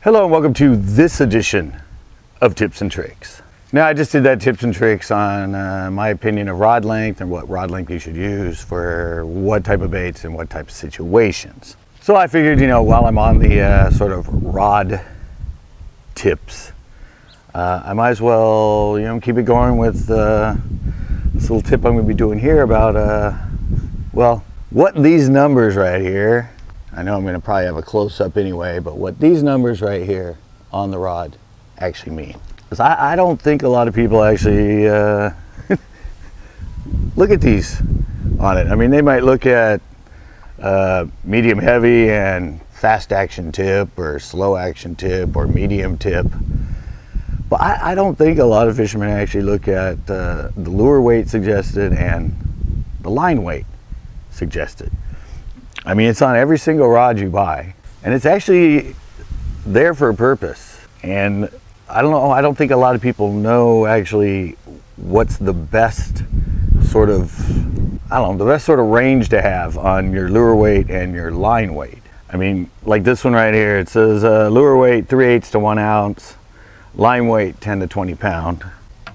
Hello and welcome to this edition of Tips and Tricks. Now I just did that tips and tricks on my opinion of rod length and what rod length you should use for what type of baits and what type of situations. So I figured, while I'm on the sort of rod tips, I might as well, keep it going with this little tip I'm going to be doing here about, what these numbers right here, I know I'm going to probably have a close-up anyway, but what these numbers right here on the rod actually mean. Because I don't think a lot of people actually look at these on it. I mean, they might look at medium heavy and fast action tip or slow action tip or medium tip. But I don't think a lot of fishermen actually look at the lure weight suggested and the line weight suggested. I mean, it's on every single rod you buy, and it's actually there for a purpose. And I don't think a lot of people know actually what's the best sort of, the best sort of range to have on your lure weight and your line weight. I mean, like this one right here, it says lure weight 3/8 to 1 ounce, line weight 10 to 20 pound.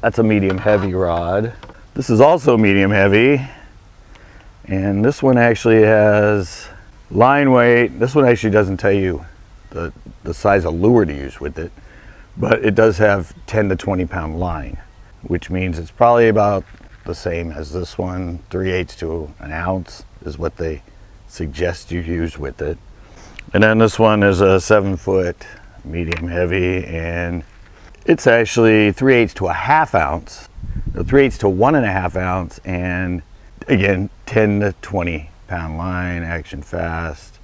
That's a medium heavy rod. This is also medium heavy. And this one actually has line weight. This one actually doesn't tell you the size of lure to use with it, but it does have 10 to 20 pound line, which means it's probably about the same as this one. 3/8 to 1 ounce is what they suggest you use with it. And then this one is a 7-foot medium heavy, and it's actually 3/8 to 1/2 ounce, 3/8 to 1.5 ounce, and again 10 to 20 pound line, action fast.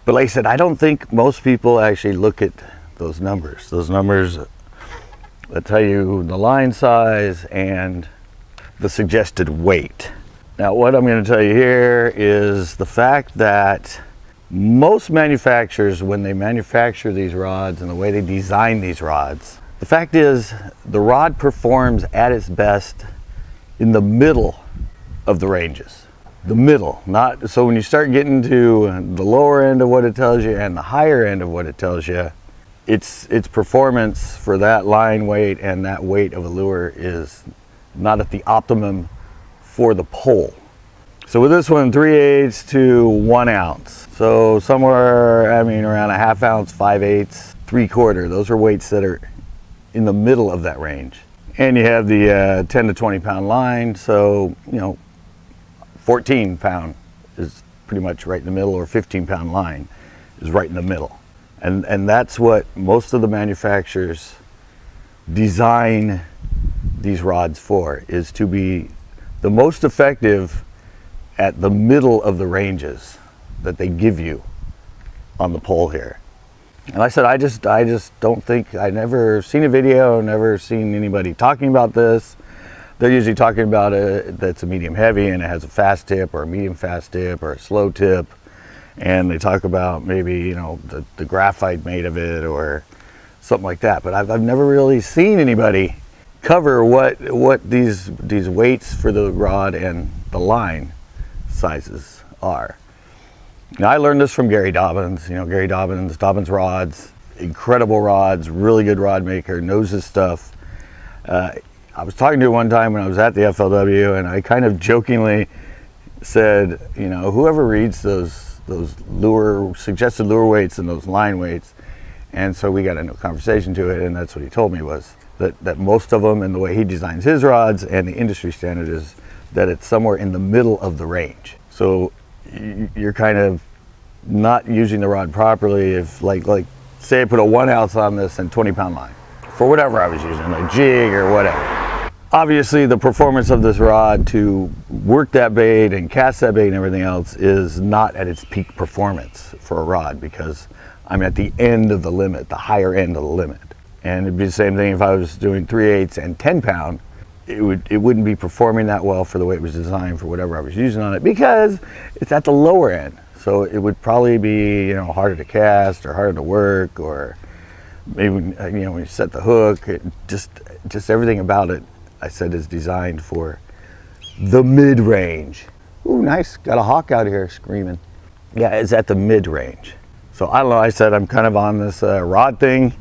But like I said, I don't think most people actually look at those numbers that tell you the line size and the suggested weight. Now what I'm going to tell you here is the fact that most manufacturers, when they manufacture these rods and the way they design these rods, the fact is the rod performs at its best in the middle of the ranges. The middle, not so when you start getting to the lower end of what it tells you and the higher end of what it tells you, its performance for that line weight and that weight of a lure is not at the optimum for the pole. So with this one, 3/8 to 1 ounce. So somewhere, around 1/2 ounce, 5/8, 3/4. Those are weights that are in the middle of that range. And you have the 10 to 20 pound line. So, 14 pound is pretty much right in the middle, or 15 pound line is right in the middle. And that's what most of the manufacturers design these rods for, is to be the most effective at the middle of the ranges that they give you on the pole here. And like I said, I just don't think, I've never seen a video, never seen anybody talking about this. They're usually talking about that's a medium heavy and it has a fast tip or a medium fast tip or a slow tip. And they talk about maybe, the graphite made of it or something like that. But I've never really seen anybody cover what these weights for the rod and the line sizes are. Now I learned this from Gary Dobbins. Gary Dobbins Rods, incredible rods, really good rod maker, knows his stuff. I was talking to him one time when I was at the FLW, and I kind of jokingly said, whoever reads those suggested lure weights and those line weights, and so we got into a conversation to it, and that's what he told me was that most of them, and the way he designs his rods and the industry standard is that it's somewhere in the middle of the range. So you're kind of not using the rod properly if like say I put a 1 ounce on this and 20 pound line for whatever I was using, like jig or whatever. Obviously the performance of this rod to work that bait and cast that bait and everything else is not at its peak performance for a rod, because I'm at the end of the limit, the higher end of the limit. And it'd be the same thing if I was doing 3/8 and 10 pound. It wouldn't be performing that well for the way it was designed for whatever I was using on it, because it's at the lower end. So it would probably be, harder to cast or harder to work, or maybe, when you set the hook, just everything about it, I said, is designed for the mid-range. Ooh, nice, got a hawk out here screaming. Yeah, it's at the mid-range. So I don't know, I said I'm kind of on this rod thing.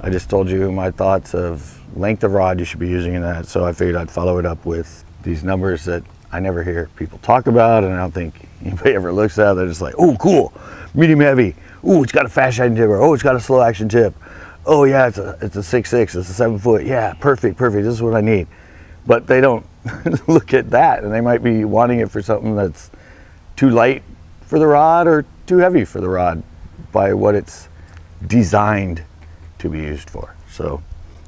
I just told you my thoughts of length of rod you should be using in that. So I figured I'd follow it up with these numbers that I never hear people talk about, and I don't think anybody ever looks at. They're just like, oh, cool, medium heavy. Oh, it's got a fast action tip, or oh, it's got a slow action tip. Oh yeah, it's a 6.6, it's a 7 foot. Yeah, perfect. This is what I need. But they don't look at that, and they might be wanting it for something that's too light for the rod or too heavy for the rod by what it's designed to be used for. So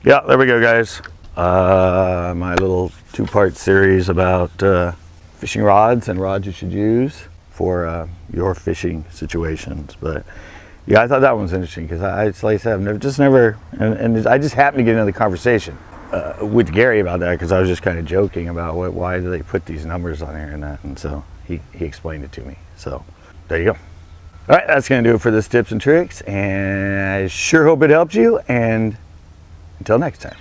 yeah, there we go, guys. My little two-part series about fishing rods and rods you should use for your fishing situations. But yeah, I thought that one was interesting because like I said, I've just never, and I just happened to get into the conversation with Gary about that because I was just kind of joking about why do they put these numbers on here and that, and so he explained it to me. So there you go. All right, that's going to do it for this tips and tricks, and I sure hope it helped you, and until next time.